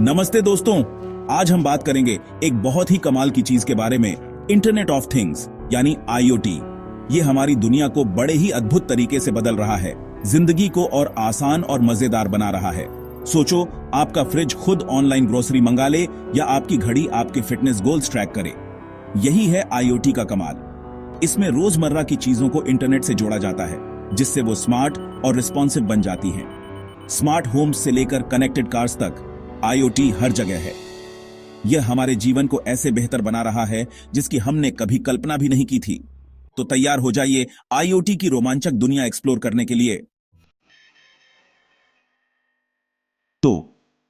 नमस्ते दोस्तों, आज हम बात करेंगे एक बहुत ही कमाल की चीज के बारे में, इंटरनेट ऑफ थिंग्स यानी आईओटी। ये हमारी दुनिया को बड़े ही अद्भुत तरीके से बदल रहा है, जिंदगी को और आसान और मजेदार बना रहा है। सोचो, आपका फ्रिज खुद ऑनलाइन ग्रोसरी मंगा ले या आपकी घड़ी आपके फिटनेस गोल्स ट्रैक करे। यही है आईओटी का कमाल। इसमें रोजमर्रा की चीजों को इंटरनेट से जोड़ा जाता है, जिससे वो स्मार्ट और रिस्पॉन्सिव बन जाती हैं। स्मार्ट होम्स से लेकर कनेक्टेड कार्स तक आईओटी हर जगह है। यह हमारे जीवन को ऐसे बेहतर बना रहा है जिसकी हमने कभी कल्पना भी नहीं की थी। तो तैयार हो जाइए आईओटी की रोमांचक दुनिया एक्सप्लोर करने के लिए। तो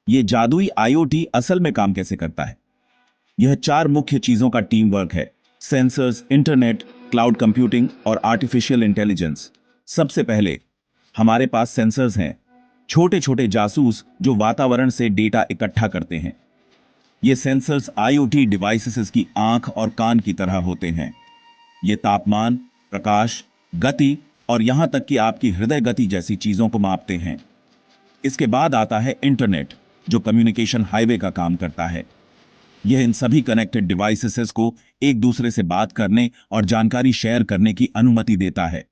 यह जादुई आईओटी असल में काम कैसे करता है? यह 4 मुख्य चीजों का टीम वर्क है: सेंसर्स, इंटरनेट, क्लाउड कंप्यूटिंग और आर्टिफिशियल इंटेलिजेंस। सबसे पहले हमारे पास सेंसर्स हैं, छोटे छोटे जासूस जो वातावरण से डेटा इकट्ठा करते हैं। ये सेंसर्स आईओटी डिवाइसेस की आंख और कान की तरह होते हैं। ये तापमान, प्रकाश, गति और यहां तक कि आपकी हृदय गति जैसी चीजों को मापते हैं। इसके बाद आता है इंटरनेट, जो कम्युनिकेशन हाईवे का काम करता है। यह इन सभी कनेक्टेड डिवाइसेस को एक दूसरे से बात करने और जानकारी शेयर करने की अनुमति देता है।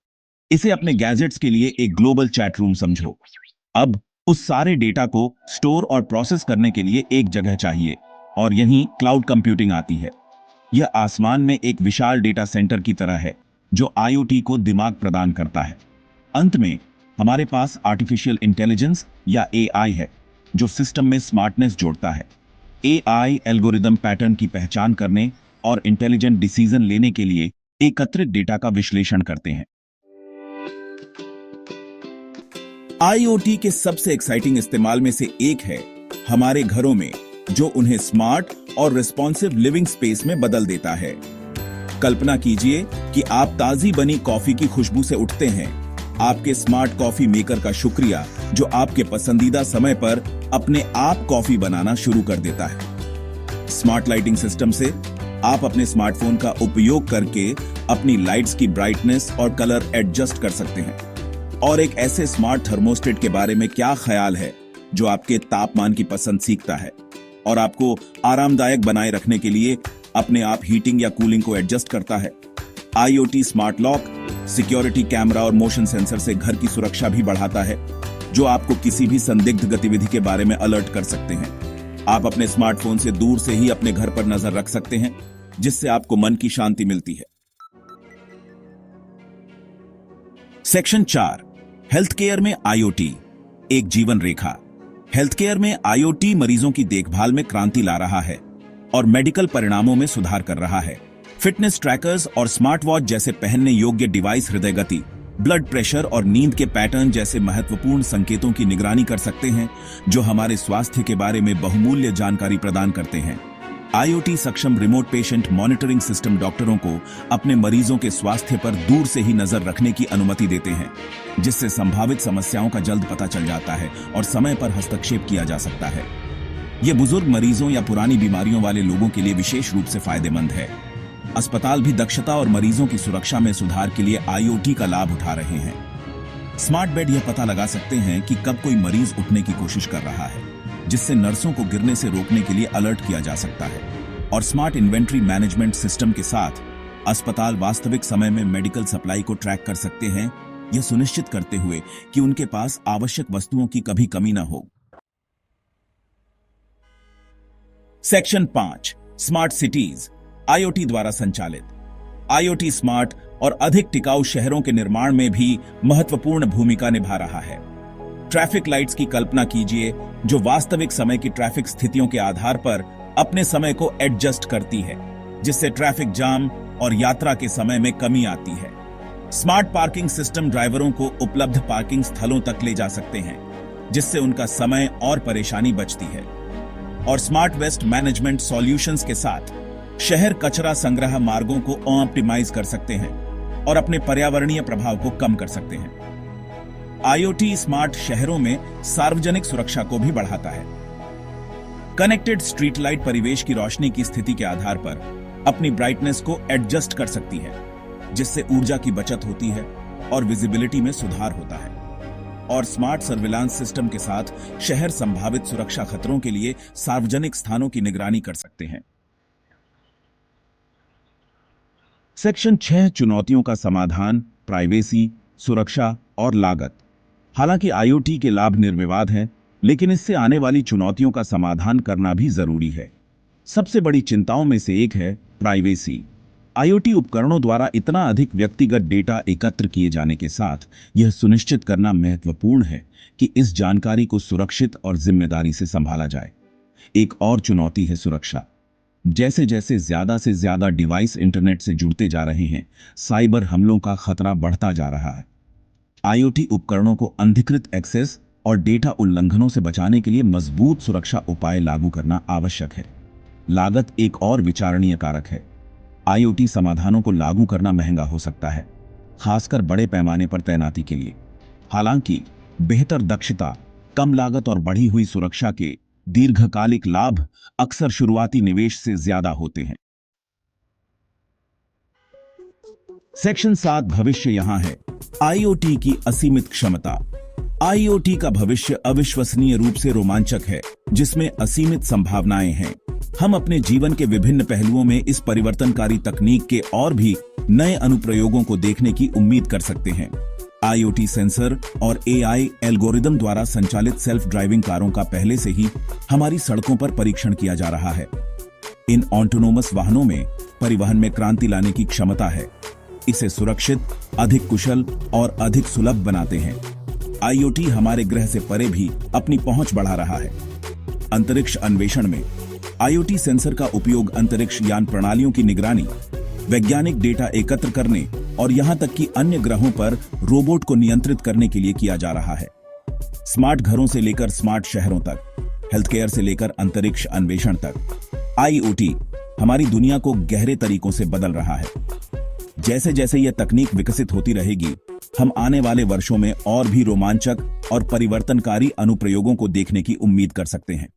इसे अपने गैजेट्स के लिए एक ग्लोबल चैट रूम समझो। अब उस सारे डेटा को स्टोर और प्रोसेस करने के लिए एक जगह चाहिए, और यहीं क्लाउड कंप्यूटिंग आती है। यह आसमान में एक विशाल डेटा सेंटर की तरह है, जो आईओटी को दिमाग प्रदान करता है। अंत में हमारे पास आर्टिफिशियल इंटेलिजेंस या एआई है, जो सिस्टम में स्मार्टनेस जोड़ता है। एआई एल्गोरिदम पैटर्न की पहचान करने और इंटेलिजेंट डिसीजन लेने के लिए एकत्रित डेटा का विश्लेषण करते हैं। आईओटी के सबसे एक्साइटिंग इस्तेमाल में से एक है हमारे घरों में, जो उन्हें स्मार्ट और रिस्पॉन्सिव लिविंग स्पेस में बदल देता है। कल्पना कीजिए कि आप ताजी बनी कॉफी की खुशबू से उठते हैं। आपके स्मार्ट कॉफी मेकर का शुक्रिया, जो आपके पसंदीदा समय पर अपने आप कॉफी बनाना शुरू कर देता है। स्मार्ट लाइटिंग सिस्टम से आप अपने स्मार्टफोन का उपयोग करके अपनी लाइट्स की ब्राइटनेस और कलर एडजस्ट कर सकते हैं। और एक ऐसे स्मार्ट थर्मोस्टेट के बारे में क्या ख्याल है, जो आपके तापमान की पसंद सीखता है और आपको आरामदायक बनाए रखने के लिए अपने आप हीटिंग या कूलिंग को एडजस्ट करता है। IoT smart lock, security camera और मोशन सेंसर से घर की सुरक्षा भी बढ़ाता है, जो आपको किसी भी संदिग्ध गतिविधि के बारे में अलर्ट कर सकते हैं। आप अपने स्मार्टफोन से दूर से ही अपने घर पर नजर रख सकते हैं, जिससे आपको मन की शांति मिलती है। सेक्शन 4, हेल्थ केयर में आईओटी, एक जीवन रेखा। हेल्थ केयर में आईओटी मरीजों की देखभाल में क्रांति ला रहा है और मेडिकल परिणामों में सुधार कर रहा है। फिटनेस ट्रैकर्स और स्मार्ट वॉच जैसे पहनने योग्य डिवाइस हृदय गति, ब्लड प्रेशर और नींद के पैटर्न जैसे महत्वपूर्ण संकेतों की निगरानी कर सकते हैं, जो हमारे स्वास्थ्य के बारे में बहुमूल्य जानकारी प्रदान करते हैं। आईओटी सक्षम रिमोट पेशेंट मॉनिटरिंग सिस्टम डॉक्टरों को अपने मरीजों के स्वास्थ्य पर दूर से ही नजर रखने की अनुमति देते हैं, जिससे संभावित समस्याओं का जल्द पता चल जाता है और समय पर हस्तक्षेप किया जा सकता है। यह बुजुर्ग मरीजों या पुरानी बीमारियों वाले लोगों के लिए विशेष रूप से फायदेमंद है। अस्पताल भी दक्षता और मरीजों की सुरक्षा में सुधार के लिए आईओटी का लाभ उठा रहे हैं। स्मार्ट बेड यह पता लगा सकते हैं कि कब कोई मरीज उठने की कोशिश कर रहा है, जिससे नर्सों को गिरने से रोकने के लिए अलर्ट किया जा सकता है। और स्मार्ट इन्वेंट्री मैनेजमेंट सिस्टम के साथ अस्पताल वास्तविक समय में मेडिकल सप्लाई को ट्रैक कर सकते हैं, यह सुनिश्चित करते हुए कि उनके पास आवश्यक वस्तुओं की कभी कमी न हो। सेक्शन 5, स्मार्ट सिटीज, आईओटी द्वारा संचालित। आईओटी स्मार्ट और अधिक टिकाऊ शहरों के निर्माण में भी महत्वपूर्ण भूमिका निभा रहा है। ट्रैफिक लाइट्स की कल्पना कीजिए, जो वास्तविक समय की ट्रैफिक स्थितियों के आधार पर अपने समय को एडजस्ट करती है, जिससे ट्रैफिक जाम और यात्रा के समय में कमी आती है। स्मार्ट पार्किंग सिस्टम ड्राइवरों को उपलब्ध पार्किंग स्थलों तक ले जा सकते हैं, जिससे उनका समय और परेशानी बचती है। और स्मार्ट वेस्ट मैनेजमेंट सॉल्यूशंस के साथ शहर कचरा संग्रह मार्गों को ऑप्टिमाइज कर सकते हैं और अपने पर्यावरणीय प्रभाव को कम कर सकते हैं। आईओटी स्मार्ट शहरों में सार्वजनिक सुरक्षा को भी बढ़ाता है। कनेक्टेड स्ट्रीट लाइट परिवेश की रोशनी की स्थिति के आधार पर अपनी ब्राइटनेस को एडजस्ट कर सकती है, जिससे ऊर्जा की बचत होती है और विजिबिलिटी में सुधार होता है। और स्मार्ट सर्विलांस सिस्टम के साथ शहर संभावित सुरक्षा खतरों के लिए सार्वजनिक स्थानों की निगरानी कर सकते हैं। सेक्शन 6 चुनौतियों का समाधान, प्राइवेसी, सुरक्षा और लागत। हालांकि आईओटी के लाभ निर्विवाद हैं, लेकिन इससे आने वाली चुनौतियों का समाधान करना भी जरूरी है। सबसे बड़ी चिंताओं में से एक है प्राइवेसी। आईओटी उपकरणों द्वारा इतना अधिक व्यक्तिगत डेटा एकत्र किए जाने के साथ यह सुनिश्चित करना महत्वपूर्ण है कि इस जानकारी को सुरक्षित और जिम्मेदारी से संभाला जाए। एक और चुनौती है सुरक्षा। जैसे जैसे ज्यादा से ज्यादा डिवाइस इंटरनेट से जुड़ते जा रहे हैं, साइबर हमलों का खतरा बढ़ता जा रहा है। आईओटी उपकरणों को अनधिकृत एक्सेस और डेटा उल्लंघनों से बचाने के लिए मजबूत सुरक्षा उपाय लागू करना आवश्यक है। लागत एक और विचारणीय कारक है। आईओटी समाधानों को लागू करना महंगा हो सकता है, खासकर बड़े पैमाने पर तैनाती के लिए। हालांकि बेहतर दक्षता, कम लागत और बढ़ी हुई सुरक्षा के दीर्घकालिक लाभ अक्सर शुरुआती निवेश से ज्यादा होते हैं। सेक्शन 7 भविष्य यहां है। आईओटी की असीमित क्षमता। आईओटी का भविष्य अविश्वसनीय रूप से रोमांचक है, जिसमें असीमित संभावनाएं हैं। हम अपने जीवन के विभिन्न पहलुओं में इस परिवर्तनकारी तकनीक के और भी नए अनुप्रयोगों को देखने की उम्मीद कर सकते हैं। आईओटी सेंसर और एआई एल्गोरिदम द्वारा संचालित सेल्फ ड्राइविंग कारों का पहले से ही हमारी सड़कों पर परीक्षण किया जा रहा है। इन ऑटोनोमस वाहनों में परिवहन में क्रांति लाने की क्षमता है। इसे सुरक्षित, अधिक कुशल और अधिक सुलभ बनाते हैं। आईओटी हमारे ग्रह से परे भी अपनी पहुंच बढ़ा रहा है। अंतरिक्ष अन्वेषण में आईओटी सेंसर का उपयोग अंतरिक्ष यान प्रणालियों की निगरानी, वैज्ञानिक डेटा एकत्र करने और यहां तक कि अन्य ग्रहों पर रोबोट को नियंत्रित करने के लिए किया जा रहा है। स्मार्ट घरों से लेकर स्मार्ट शहरों तक, हेल्थ केयर से लेकर अंतरिक्ष अन्वेषण तक, आईओटी हमारी दुनिया को गहरे तरीकों से बदल रहा है। जैसे जैसे यह तकनीक विकसित होती रहेगी, हम आने वाले वर्षों में और भी रोमांचक और परिवर्तनकारी अनुप्रयोगों को देखने की उम्मीद कर सकते हैं।